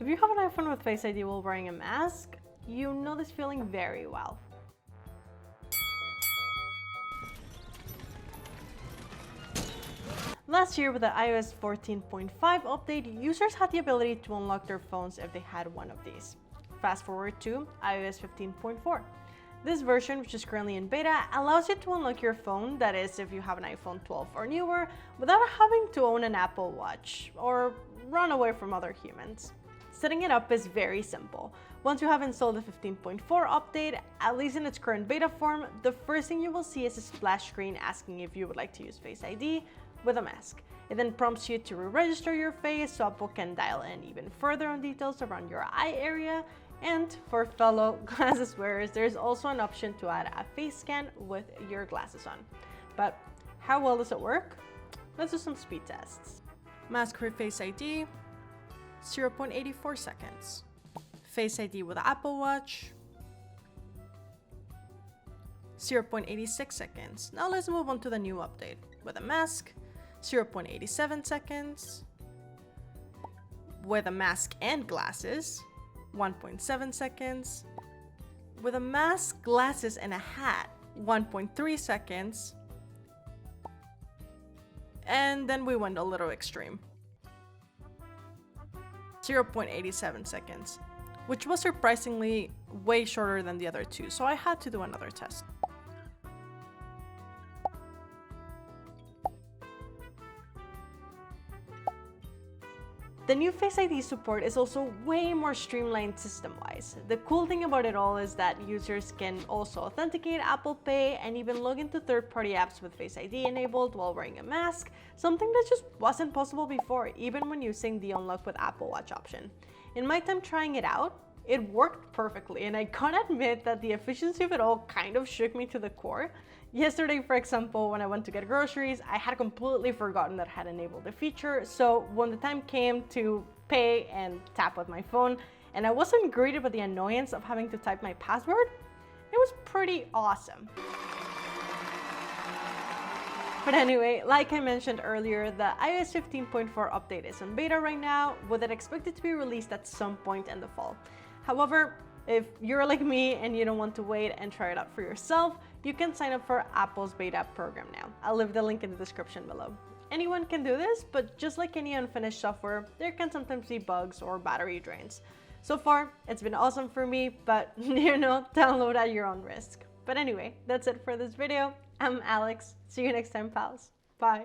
If you have an iPhone with Face ID while wearing a mask, you know this feeling very well. Last year, with the iOS 14.5 update, users had the ability to unlock their phones if they had one of these. Fast forward to iOS 15.4. This version, which is currently in beta, allows you to unlock your phone, that is, if you have an iPhone 12 or newer, without having to own an Apple Watch or run away from other humans. Setting it up is very simple. Once you have installed the 15.4 update, at least in its current beta form, the first thing you will see is a splash screen asking if you would like to use Face ID with a mask. It then prompts you to re-register your face so Apple can dial in even further on details around your eye area. And for fellow glasses wearers, there's also an option to add a face scan with your glasses on. But how well does it work? Let's do some speed tests. Mask for Face ID, 0.84 seconds. Face ID with Apple Watch, 0.86 seconds. Now let's move on to the new update. With a mask, 0.87 seconds. With a mask and glasses, 1.7 seconds. With a mask, glasses, and a hat, 1.3 seconds. And then we went a little extreme. 0.87 seconds, which was surprisingly way shorter than the other two, so I had to do another test. The new Face ID support is also way more streamlined system-wise. The cool thing about it all is that users can also authenticate Apple Pay and even log into third-party apps with Face ID enabled while wearing a mask, something that just wasn't possible before, even when using the Unlock with Apple Watch option. In my time trying it out, it worked perfectly, and I can't admit that the efficiency of it all kind of shook me to the core. Yesterday, for example, when I went to get groceries, I had completely forgotten that I had enabled the feature, so when the time came to pay and tap with my phone, and I wasn't greeted with the annoyance of having to type my password, it was pretty awesome. But anyway, like I mentioned earlier, the iOS 15.4 update is in beta right now, with it expected to be released at some point in the fall. However, if you're like me and you don't want to wait and try it out for yourself, you can sign up for Apple's beta program now. I'll leave the link in the description below. Anyone can do this, but just like any unfinished software, there can sometimes be bugs or battery drains. So far, it's been awesome for me, but download at your own risk. But anyway, that's it for this video. I'm Alex. See you next time, pals. Bye.